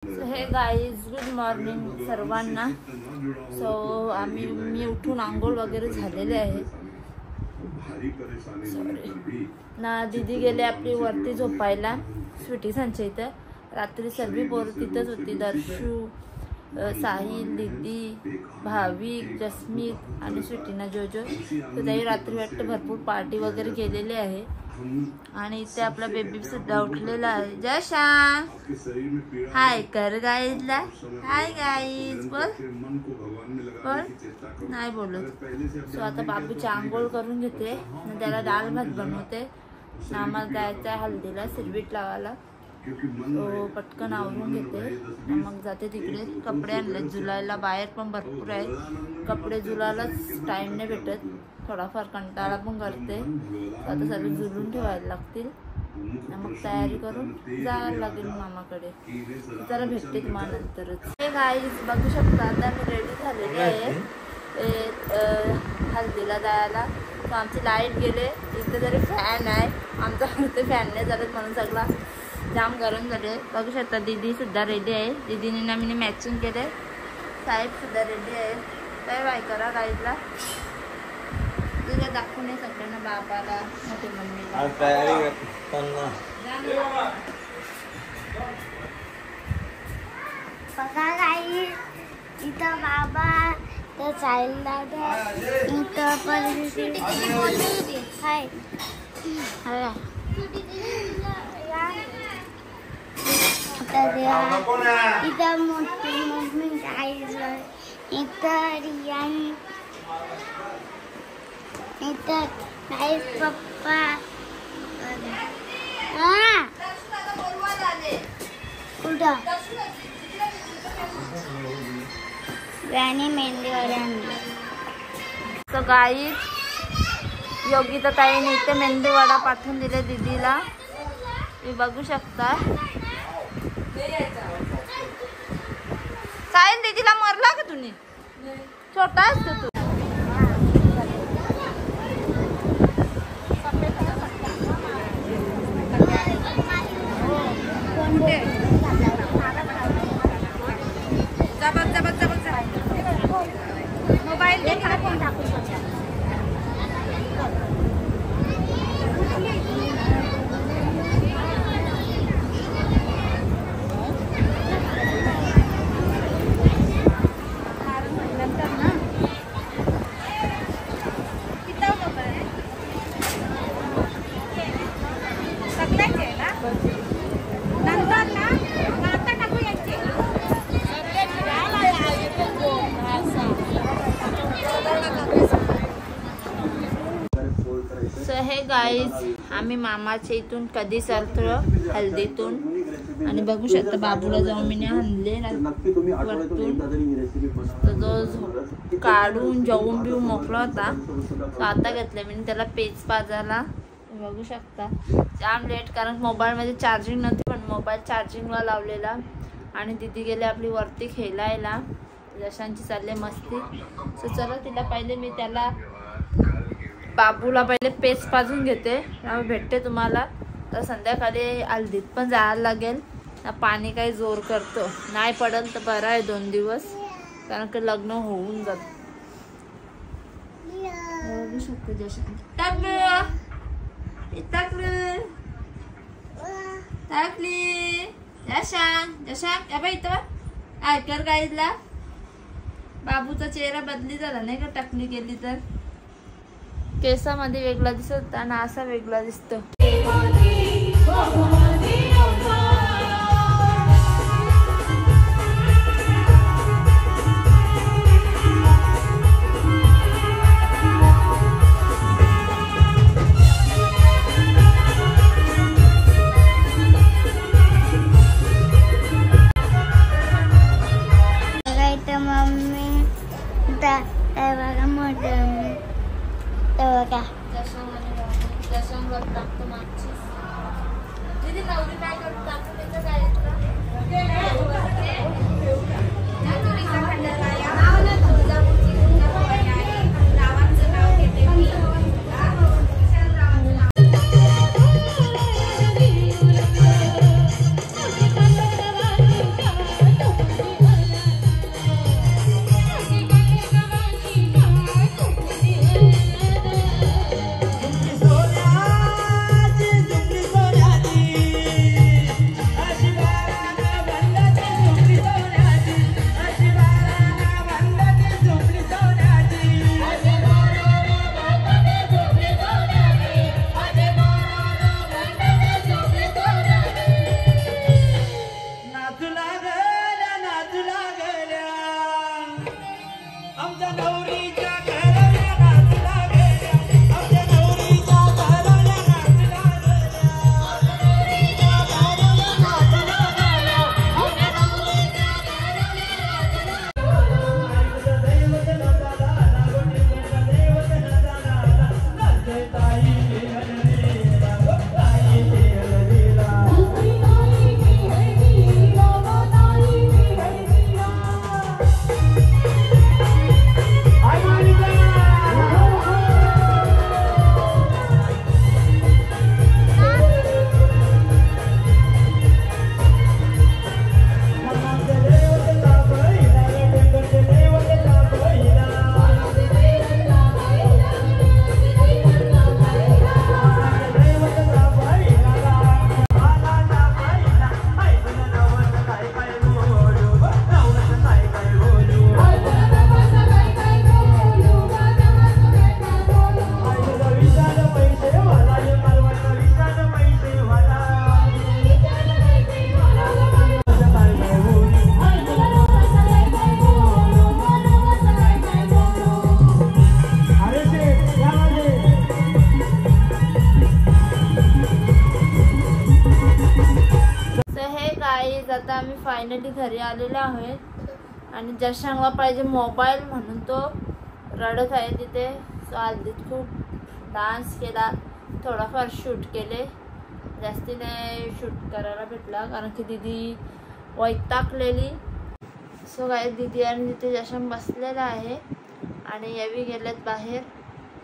हे guys good morning सर्वांना. मी उठून आंघोळ वगैरे झालेले आहे. ना दीदी गेले आपली वरती झोपायला स्वीटी सांच्या इथं. रात्री सर्व पोरं तिथंच होती. दर्शू, साहिल, दीदी, भाविक, जस्मीत आणि स्वीटीना जोजो. तर त्याही रात्री वाटतं भरपूर पार्टी वगैरे केलेली आहे. आणि इथे आपला बेबी सुद्धा उठलेला आहे. जशान हाय कर गाईजला. हाय गाईज बोल बोल. नाही बोलत. सो आता बाबूची आंघोळ करून घेते. त्याला डाळ भात बनवते. आम्हाला जायचं आहे हल्दीला सिरबीट लावायला. तो पटकन आवरून घेते मग जाते तिकडे. कपडे आणले जुलायला. बाहेर पण भरपूर आहे कपडे. जुलायलाच टाइम नाही भेटत. थोडाफार कंटाळा पण करते. आता सर्व जुलून ठेवायला लागतील. मग तयारी करून जायला लागेल मामाकडे. जरा भेटते तुम्हाला नंतरच. हे गाईज बघू शकता आता मी रेडी झालेली आहे हल्दीला जायला. तर आमची लाईट गेले. इथे जरी फॅन आहे आमचा ते फॅन नाही झालं म्हणून सगळा जाम गरम झाले. बघू शकता दीदी सुद्धा रेडी आहे. दीदीने ना मी मॅचिंग केले. साहेब सुद्धा रेडी आहे. काय बाय करा गाईडला तुझ्या दाखवून सगळ्यांना बाबाला मोठी मम्मीला तयारी करताना. बघा गाई इथं बाबा तर साहिल दादा इथं पण हाय इथं मोठी मम्मी आई इथं रियान इथं गाईस पप्पा कुठं राणी मेहंदीवाले आणले. तर गाई योगिता ताईने इथे मेंदूवडा पाठवून दिले दीदीला. तुम्ही बघू शकता. सायन दीदीला मरला का तुम्ही? छोटा असतो तू. मोबाईल दे मला फोन टाकू शकता. हे गाईज आम्ही मामाच्या इथून कधी सरतो हल्दीतून. आणि बघू शकता बाबूला जाऊन मी आणले वरतून. तर तो काढून जेवून बिवून मोकळा होता. तो आता घेतला मी त्याला पेच पाजायला. बघू शकता जाम लेट कारण मोबाईलमध्ये चार्जिंग नव्हती. पण मोबाईल चार्जिंगला लावलेला. आणि दीदी गेले आपली वरती खेळायला. जशांची चालले मस्ती. सो चला तिला पहिले मी त्याला बाबूला पहिले पेच पाजून घेते. भेटते तुम्हाला. तर संध्याकाळी हल्दीत पण जायला लागेल. पाणी काही जोर करतो नाही पडल तर बरं आहे 2 दिवस कारण की लग्न होऊन जात. बघू शकतो जशान टाकली जशान जशान या बाई इथं ऐकर गाईला. बाबूचा चेहरा बदली झाला नाही का टाकली गेली तर. केसामध्ये वेगळा दिसत आणि असा वेगळा दिसतो. मम्मी बघा मोठं बघा जशांवर टाकतो मागची. दीदी आता आम्ही फायनली घरी आलेलो आहोत आणि जशांगला पाहिजे मोबाईल म्हणून तो रडत आहे तिथे. सो हल्दीत खूप डान्स केला, थोडाफार शूट केले, जास्ती नाही शूट करायला भेटला कारण की दीदी वैतागलेली. सो काय दीदी आणि तिथे जशांग बसलेला आहे आणि यावी गेल्यात बाहेर.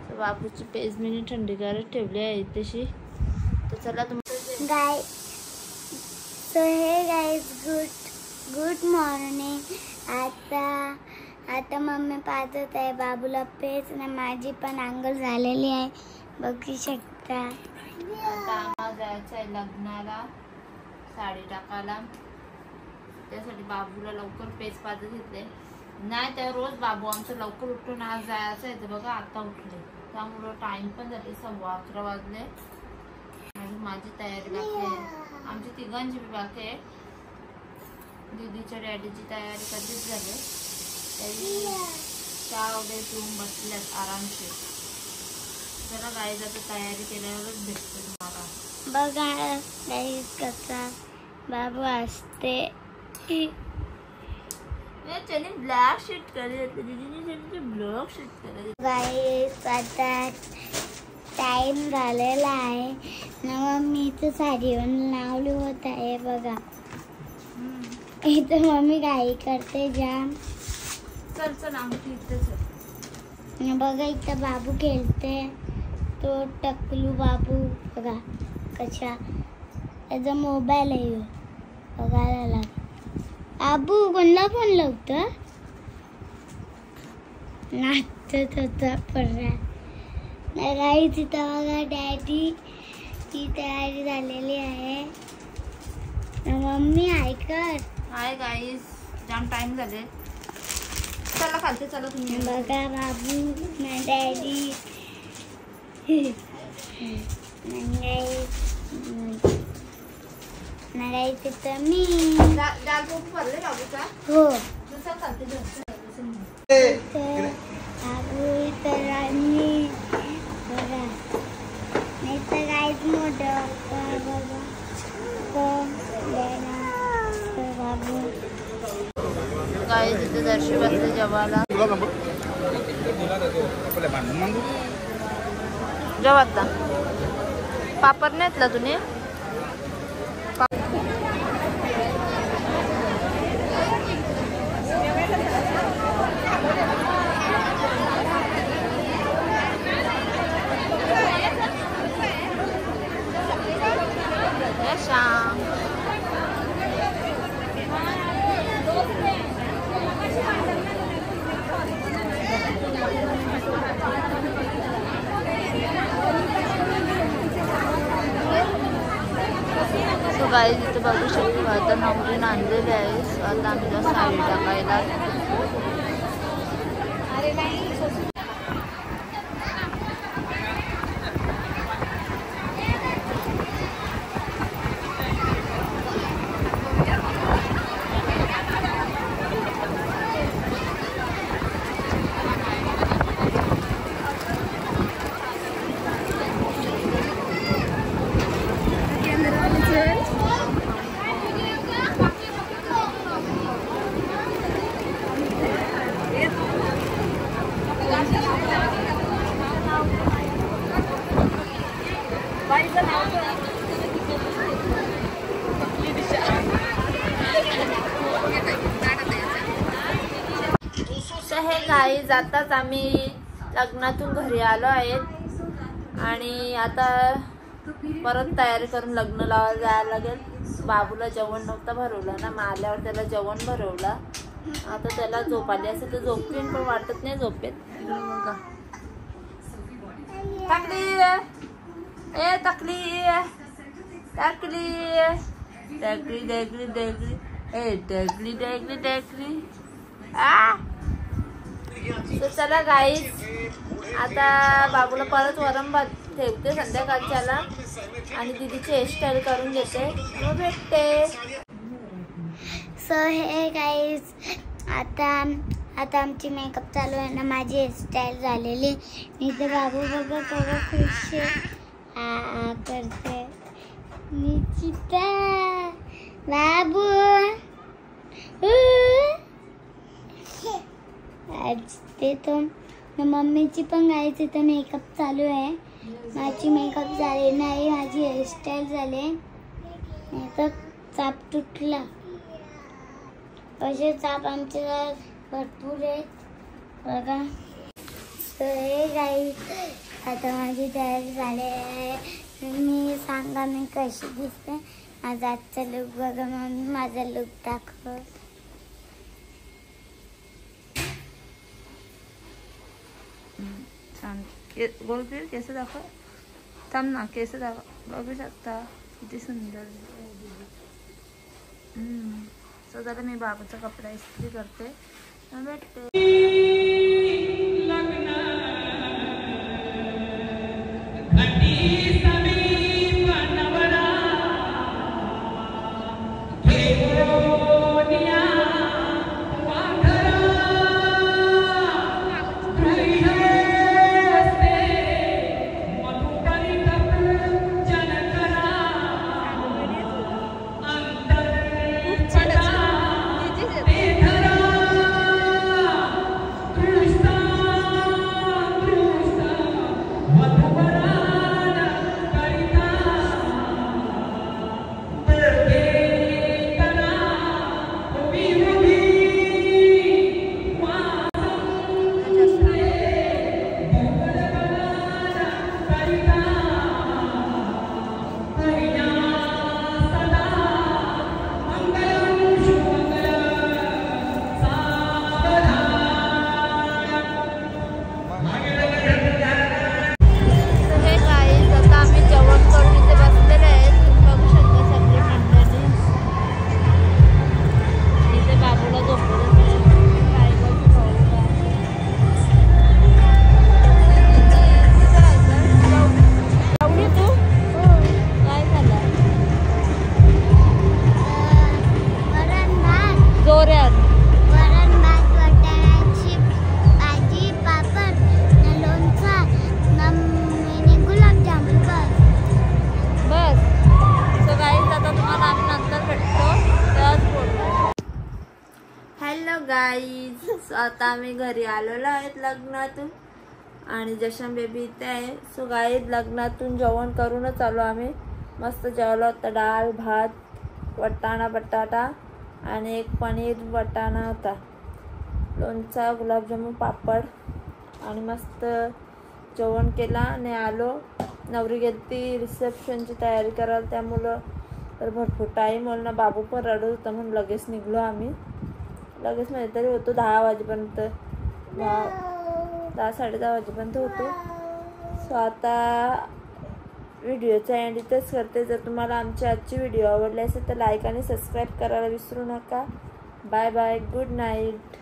सो बाबूची पेज मी थंडी करत ठेवली आहे तशी. तर चला तुमचं गाय. सो हे गाईज गुड मॉर्निंग. आता मम्मी पाहत आहे बाबूला पेज ना माझी पण अंघोळ झालेली आहे बघू शकता. आता आम्हाला जायचं आहे लग्नाला साडी टाकायला. त्यासाठी बाबूला लवकर पेज पाजत घेतले. नाही तर रोज बाबू आमचं लवकर उठून आज जायचं आहे. तर बघा आता उठले त्यामुळं टाइम पण झाले 11:15 वाजले. आणि माझी तयारी बाकी आहे, आमची तिघांची बी बाकी आहे. दीदीच्या डॅडीची तयारी कधीच झाली, तरी चहा वगैरे पिऊन बसल्यात आरामशीर. जरा गाई जातं तयारी केल्यावरच भेटते तुम्हाला. बघा गाईज कसा बाबू असते. त्याने ब्लॅक शीट करे, दीदीने ब्लॅक शीट करे. गाईज आता टाइम झालेला आहे ना. मम्मी इथं साडीवर लावली होत आहे बघा. इथं मम्मी गाई करते जाम. चल चल आमची इथेच बघा इथं बाबू खेळते. तो टकलू बाबू बघा कशा त्याचा मोबाईल आहे बघायला लाग. बाबू कोणला फोन लावतं नाचत होता पर्रा. गाई तिथं बघा डॅडी ती तयारी झालेली आहे. मम्मी ऐकत हाय गाईस जाम टाइम झाले. चला खालते चला तुम्ही. बघा बाबू ना डॅडी नाही तिथं मी दाल पोपू भरले बाबूचा. हो दुसरा चालते बाबू तर आणि बघा नाही तर काहीच मोठं बघा बाबू गाई तिथे दर्शी बसले जेवायला. जेवात ना पापड नेतला तुम्ही. गाई तिथे बघू शकतो. आता नवरीनं आणलेले आहे. आता आम्ही जास्त साडी टाकायला. गाईज आताच आम्ही लग्नातून घरी आलो आहेत आणि आता परत तयारी करून लग्न लावायला जायला लागेल. बाबूला जेवण नव्हतं भरवलं ना, मग आल्यावर त्याला जेवण भरवलं. आता त्याला झोप आली असं तर झोपेन, पण वाटत नाही झोपेत. टाकली ए टाकली टाकली टाकली टाकली टाकली ए टाकली टाकली टाकली आ. तर चला गाईज आता बाबूला परत वरम भात ठेवते संध्याकाळच्याला आणि दीदीची हेअरस्टाईल करून घेते, मग भेटते. सो हे गाईज आता आमची मेकअप चालू आहे ना, माझी हेअरस्टाईल झालेली. मी तर बाबू बघा बघा खुश हा करते निचिता बाबू. आज ते तो मम्मीची पण गायची तर मेकअप चालू आहे. माझी मेकअप झाली नाही, माझी हेअरस्टाईल झाली. तर चाप तुटला. असे चाप आमचे भरपूर आहेत बघा. तर हे गाई आता माझी तयारी झाली आहे. मी सांगा मी कशी दिसते. माझा आजचा लुक बघा. मम्मी माझा लुक दाखव. छान गोल केस दाखव. थांब ना, केस दाखव. बघू शकता किती सुंदर. सो जरा मी बाबूचा कपडा इस्त्री करते, भेटते. गाईज आता आम्ही घरी आलेलो आहेत लग्नातून आणि जशन बेबी इथे आहे. सो गाईज लग्नातून जेवण करूनच आलो आम्ही. मस्त जेवलो होतं. डाळ भात, वाटाणा बटाटा आणि एक पनीर वाटाणा होता, लोणचा, गुलाबजामुन, पापड आणि मस्त जेवण केला आणि आलो. नवरी गेलती रिसेप्शनची तयारी करायला, त्यामुळं तर भरपूर टाईम होईल ना. बाबू पण रडत होता म्हणून लगेच निघलो आम्ही. लगेच म्हणजे तरी होतो 10 वाजेपर्यंत, 10 साडे 10 वाजेपर्यंत होतो. सो आता व्हिडिओचा एंड इथंच करते. जर तुम्हाला आमची आजची व्हिडिओ आवडली असेल तर लाईक आणि सबस्क्राईब करायला विसरू नका. Bye bye, good night.